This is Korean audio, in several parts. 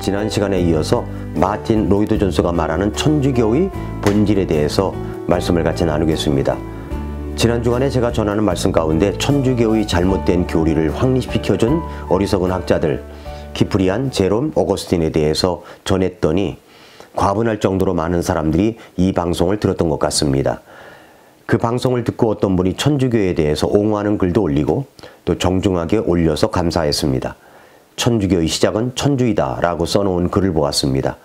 지난 시간에 이어서 마틴 로이드 존스가 말하는 천주교의 본질에 대해서 말씀을 같이 나누겠습니다. 지난 주간에 제가 전하는 말씀 가운데 천주교의 잘못된 교리를 확립시켜준 어리석은 학자들 키프리안, 제롬, 오거스틴에 대해서 전했더니 과분할 정도로 많은 사람들이 이 방송을 들었던 것 같습니다. 그 방송을 듣고 어떤 분이 천주교에 대해서 옹호하는 글도 올리고 또 정중하게 올려서 감사했습니다. 천주교의 시작은 천주이다 라고 써놓은 글을 보았습니다.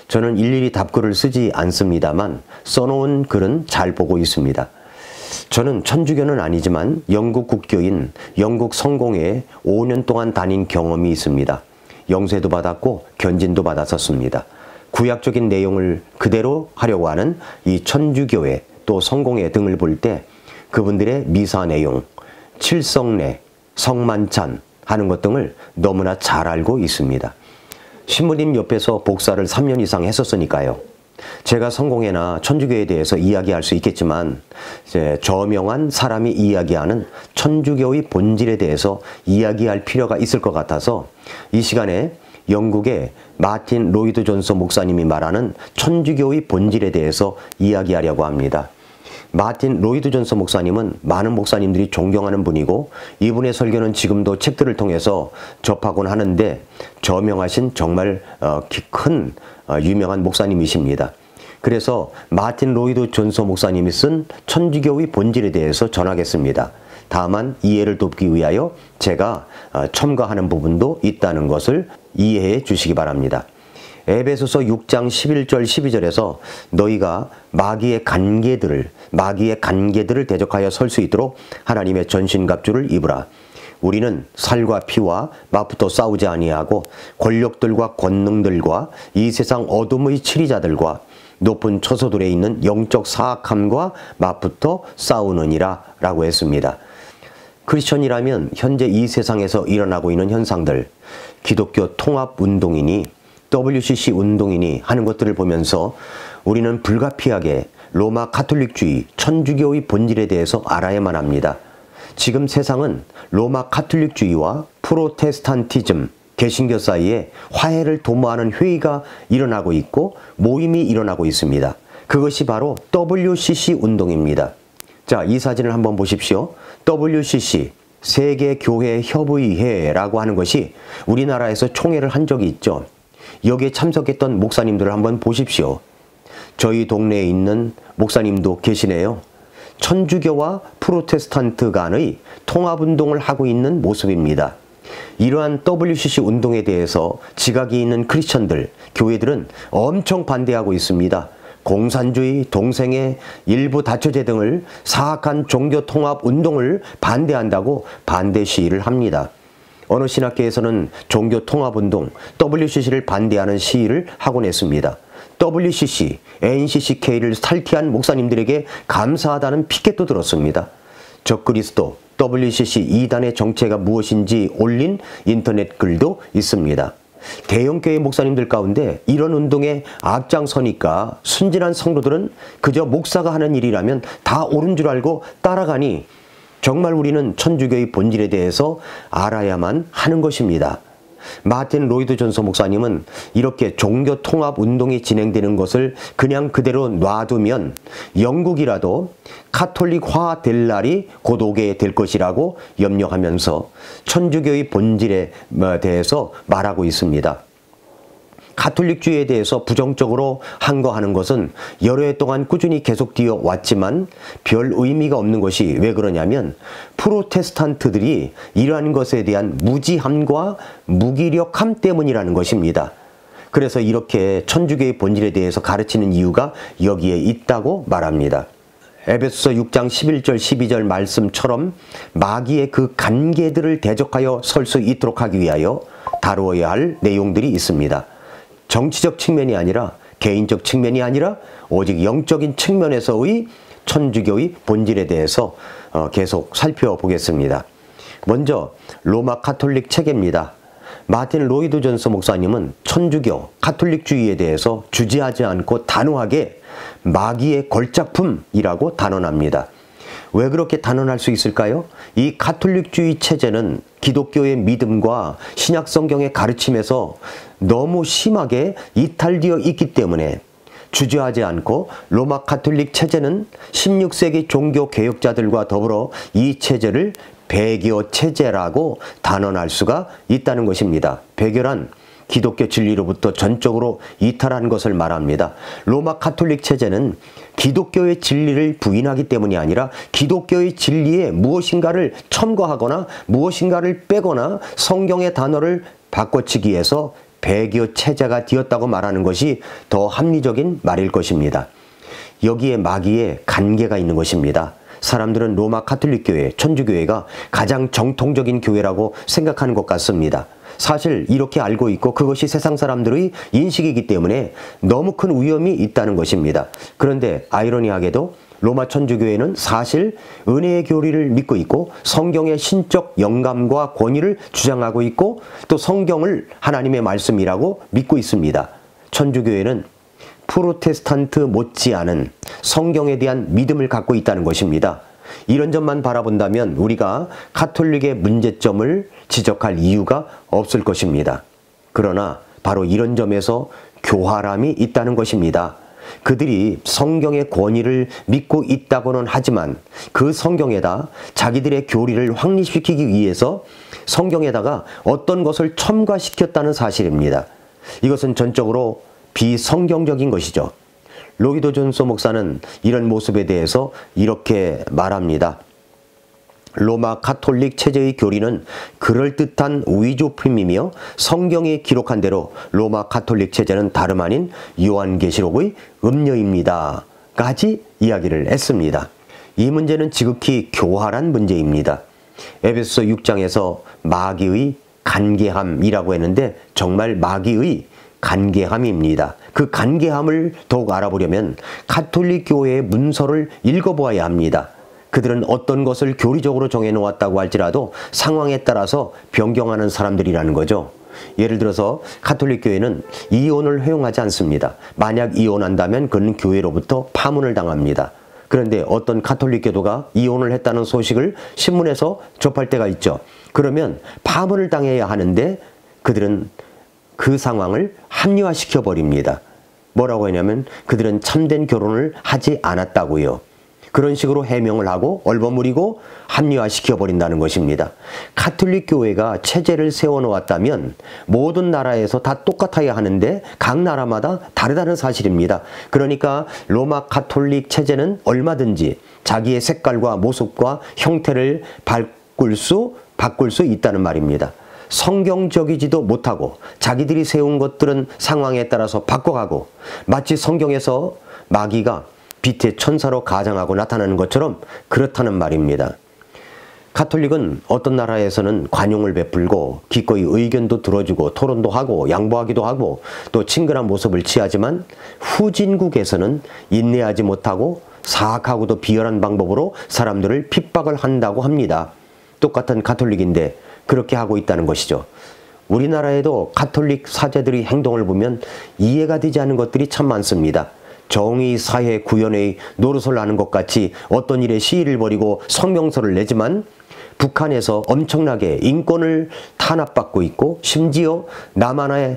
저는 일일이 답글을 쓰지 않습니다만 써놓은 글은 잘 보고 있습니다. 저는 천주교는 아니지만 영국 국교인 영국 성공회에 5년 동안 다닌 경험이 있습니다. 영세도 받았고 견진도 받았었습니다. 구약적인 내용을 그대로 하려고 하는 이 천주교회 또 성공회 등을 볼 때 그분들의 미사 내용, 칠성례, 성만찬 하는 것 등을 너무나 잘 알고 있습니다. 신부님 옆에서 복사를 3년 이상 했었으니까요. 제가 성공회나 천주교에 대해서 이야기할 수 있겠지만 이제 저명한 사람이 이야기하는 천주교의 본질에 대해서 이야기할 필요가 있을 것 같아서 이 시간에 영국의 마틴 로이드 존스 목사님이 말하는 천주교의 본질에 대해서 이야기하려고 합니다. 마틴 로이드 존스 목사님은 많은 목사님들이 존경하는 분이고 이분의 설교는 지금도 책들을 통해서 접하곤 하는데 저명하신 정말 큰 유명한 목사님이십니다. 그래서 마틴 로이드 존스 목사님이 쓴 천주교의 본질에 대해서 전하겠습니다. 다만 이해를 돕기 위하여 제가 첨가하는 부분도 있다는 것을 이해해 주시기 바랍니다. 에베소서 6장 11절 12절에서 너희가 마귀의 간계들을 대적하여 설 수 있도록 하나님의 전신갑주를 입으라. 우리는 살과 피와 맞붙어 싸우지 아니하고 권력들과 권능들과 이 세상 어둠의 치리자들과 높은 처소들에 있는 영적 사악함과 맞붙어 싸우느니라 라고 했습니다. 크리스천이라면 현재 이 세상에서 일어나고 있는 현상들, 기독교 통합운동이니 WCC 운동이니 하는 것들을 보면서 우리는 불가피하게 로마 카톨릭주의, 천주교의 본질에 대해서 알아야만 합니다. 지금 세상은 로마 카톨릭주의와 프로테스탄티즘, 개신교 사이에 화해를 도모하는 회의가 일어나고 있고 모임이 일어나고 있습니다. 그것이 바로 WCC 운동입니다. 자, 이 사진을 한번 보십시오. WCC, 세계교회협의회라고 하는 것이 우리나라에서 총회를 한 적이 있죠. 여기에 참석했던 목사님들을 한번 보십시오. 저희 동네에 있는 목사님도 계시네요. 천주교와 프로테스탄트 간의 통합운동을 하고 있는 모습입니다. 이러한 WCC 운동에 대해서 지각이 있는 크리스천들, 교회들은 엄청 반대하고 있습니다. 공산주의, 동성애, 일부 다처제 등을 사악한 종교통합운동을 반대한다고 반대 시위를 합니다. 어느 신학계에서는 종교통합운동, WCC를 반대하는 시위를 하곤 했습니다. WCC, NCCK를 탈퇴한 목사님들에게 감사하다는 피켓도 들었습니다. 적그리스도, WCC 2단의 정체가 무엇인지 올린 인터넷 글도 있습니다. 대형교회 목사님들 가운데 이런 운동에 앞장서니까 순진한 성도들은 그저 목사가 하는 일이라면 다 옳은 줄 알고 따라가니 정말 우리는 천주교의 본질에 대해서 알아야만 하는 것입니다. 마틴 로이드 존스 목사님은 이렇게 종교통합운동이 진행되는 것을 그냥 그대로 놔두면 영국이라도 카톨릭화 될 날이 곧 오게 될 것이라고 염려하면서 천주교의 본질에 대해서 말하고 있습니다. 카톨릭주의에 대해서 부정적으로 항거하는 것은 여러 해 동안 꾸준히 계속되어 왔지만 별 의미가 없는 것이 왜 그러냐면 프로테스탄트들이 이러한 것에 대한 무지함과 무기력함 때문이라는 것입니다. 그래서 이렇게 천주교의 본질에 대해서 가르치는 이유가 여기에 있다고 말합니다. 에베소서 6장 11절 12절 말씀처럼 마귀의 그 간계들을 대적하여 설 수 있도록 하기 위하여 다루어야 할 내용들이 있습니다. 정치적 측면이 아니라 개인적 측면이 아니라 오직 영적인 측면에서의 천주교의 본질에 대해서 계속 살펴보겠습니다. 먼저 로마 카톨릭 체계입니다. 마틴 로이드 존스 목사님은 천주교, 카톨릭주의에 대해서 주지하지 않고 단호하게 마귀의 걸작품이라고 단언합니다. 왜 그렇게 단언할 수 있을까요? 이 카톨릭주의 체제는 기독교의 믿음과 신약 성경의 가르침에서 너무 심하게 이탈되어 있기 때문에 주저하지 않고 로마 가톨릭 체제는 16세기 종교 개혁자들과 더불어 이 체제를 배교 체제라고 단언할 수가 있다는 것입니다. 배교란 기독교 진리로부터 전적으로 이탈한 것을 말합니다. 로마 가톨릭 체제는 기독교의 진리를 부인하기 때문이 아니라 기독교의 진리에 무엇인가를 첨가하거나 무엇인가를 빼거나 성경의 단어를 바꿔치기 위해서 배교 체제가 되었다고 말하는 것이 더 합리적인 말일 것입니다. 여기에 마귀의 관계가 있는 것입니다. 사람들은 로마 가톨릭 교회, 천주교회가 가장 정통적인 교회라고 생각하는 것 같습니다. 사실 이렇게 알고 있고 그것이 세상 사람들의 인식이기 때문에 너무 큰 위험이 있다는 것입니다. 그런데 아이러니하게도 로마 천주교회는 사실 은혜의 교리를 믿고 있고 성경의 신적 영감과 권위를 주장하고 있고 또 성경을 하나님의 말씀이라고 믿고 있습니다. 천주교회는 프로테스탄트 못지않은 성경에 대한 믿음을 갖고 있다는 것입니다. 이런 점만 바라본다면 우리가 가톨릭의 문제점을 지적할 이유가 없을 것입니다. 그러나 바로 이런 점에서 교활함이 있다는 것입니다. 그들이 성경의 권위를 믿고 있다고는 하지만 그 성경에다 자기들의 교리를 확립시키기 위해서 성경에다가 어떤 것을 첨가시켰다는 사실입니다. 이것은 전적으로 비성경적인 것이죠. 로이도 존소 목사는 이런 모습에 대해서 이렇게 말합니다. 로마 가톨릭 체제의 교리는 그럴듯한 위조품이며 성경이 기록한 대로 로마 가톨릭 체제는 다름 아닌 요한계시록의 음녀입니다. 까지 이야기를 했습니다. 이 문제는 지극히 교활한 문제입니다. 에베소서 6장에서 마귀의 간계함이라고 했는데 정말 마귀의 간계함입니다. 그 간계함을 더욱 알아보려면 가톨릭 교회의 문서를 읽어보아야 합니다. 그들은 어떤 것을 교리적으로 정해놓았다고 할지라도 상황에 따라서 변경하는 사람들이라는 거죠. 예를 들어서 가톨릭 교회는 이혼을 허용하지 않습니다. 만약 이혼한다면 그는 교회로부터 파문을 당합니다. 그런데 어떤 가톨릭 교도가 이혼을 했다는 소식을 신문에서 접할 때가 있죠. 그러면 파문을 당해야 하는데 그들은 그 상황을 합리화시켜 버립니다. 뭐라고 하냐면 그들은 참된 결혼을 하지 않았다고요. 그런 식으로 해명을 하고 얼버무리고 합리화시켜 버린다는 것입니다. 가톨릭 교회가 체제를 세워놓았다면 모든 나라에서 다 똑같아야 하는데 각 나라마다 다르다는 사실입니다. 그러니까 로마 가톨릭 체제는 얼마든지 자기의 색깔과 모습과 형태를 바꿀 수 있다는 말입니다. 성경적이지도 못하고 자기들이 세운 것들은 상황에 따라서 바꿔가고 마치 성경에서 마귀가 빛의 천사로 가장하고 나타나는 것처럼 그렇다는 말입니다. 가톨릭은 어떤 나라에서는 관용을 베풀고 기꺼이 의견도 들어주고 토론도 하고 양보하기도 하고 또 친근한 모습을 취하지만 후진국에서는 인내하지 못하고 사악하고도 비열한 방법으로 사람들을 핍박을 한다고 합니다. 똑같은 가톨릭인데 그렇게 하고 있다는 것이죠. 우리나라에도 가톨릭 사제들의 행동을 보면 이해가 되지 않는 것들이 참 많습니다. 정의, 사회, 구현의 노릇을 하는 것 같이 어떤 일에 시위를 벌이고 성명서를 내지만 북한에서 엄청나게 인권을 탄압받고 있고 심지어 남한의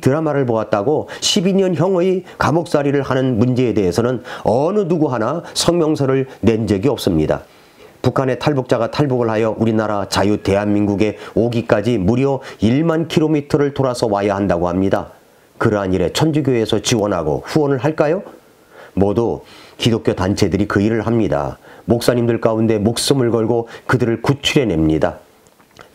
드라마를 보았다고 12년형의 감옥살이를 하는 문제에 대해서는 어느 누구 하나 성명서를 낸 적이 없습니다. 북한의 탈북자가 탈북을 하여 우리나라 자유 대한민국에 오기까지 무려 1만 킬로미터를 돌아서 와야 한다고 합니다. 그러한 일에 천주교회에서 지원하고 후원을 할까요? 모두 기독교 단체들이 그 일을 합니다. 목사님들 가운데 목숨을 걸고 그들을 구출해냅니다.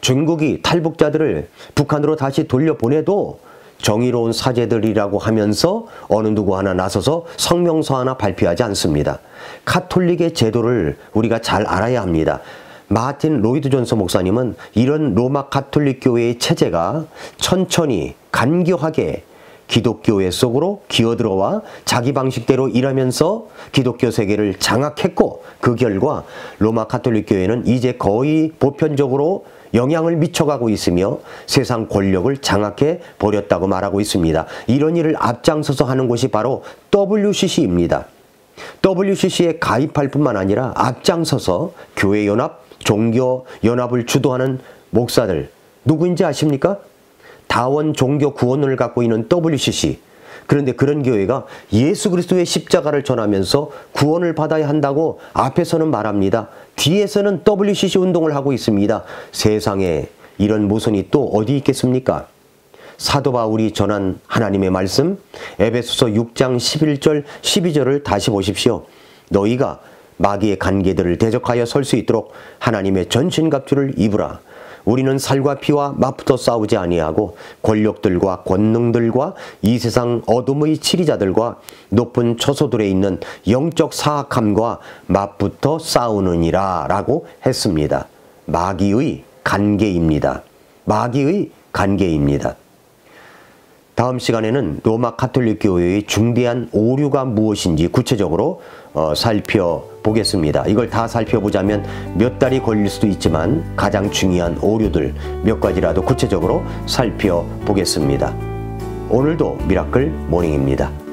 중국이 탈북자들을 북한으로 다시 돌려보내도 정의로운 사제들이라고 하면서 어느 누구 하나 나서서 성명서 하나 발표하지 않습니다. 가톨릭의 제도를 우리가 잘 알아야 합니다. 마틴 로이드 존소 목사님은 이런 로마 가톨릭 교회의 체제가 천천히 간교하게 기독교회 속으로 기어들어와 자기 방식대로 일하면서 기독교 세계를 장악했고 그 결과 로마 가톨릭 교회는 이제 거의 보편적으로 영향을 미쳐가고 있으며 세상 권력을 장악해 버렸다고 말하고 있습니다. 이런 일을 앞장서서 하는 곳이 바로 WCC입니다. WCC에 가입할 뿐만 아니라 앞장서서 교회연합 종교 연합을 주도하는 목사들 누구인지 아십니까? 다원 종교 구원을 갖고 있는 WCC. 그런데 그런 교회가 예수 그리스도의 십자가를 전하면서 구원을 받아야 한다고 앞에서는 말합니다. 뒤에서는 WCC 운동을 하고 있습니다. 세상에 이런 모순이 또 어디 있겠습니까? 사도 바울이 전한 하나님의 말씀 에베소서 6장 11절 12절을 다시 보십시오. 너희가 마귀의 간계들을 대적하여 설 수 있도록 하나님의 전신갑주를 입으라. 우리는 살과 피와 맞붙어 싸우지 아니하고 권력들과 권능들과 이 세상 어둠의 치리자들과 높은 처소들에 있는 영적 사악함과 맞붙어 싸우느니라 라고 했습니다. 마귀의 간계입니다. 마귀의 간계입니다. 다음 시간에는 로마 가톨릭 교회의 중대한 오류가 무엇인지 구체적으로 살펴보겠습니다. 이걸 다 살펴보자면 몇 달이 걸릴 수도 있지만 가장 중요한 오류들 몇 가지라도 구체적으로 살펴보겠습니다. 오늘도 미라클 모닝입니다.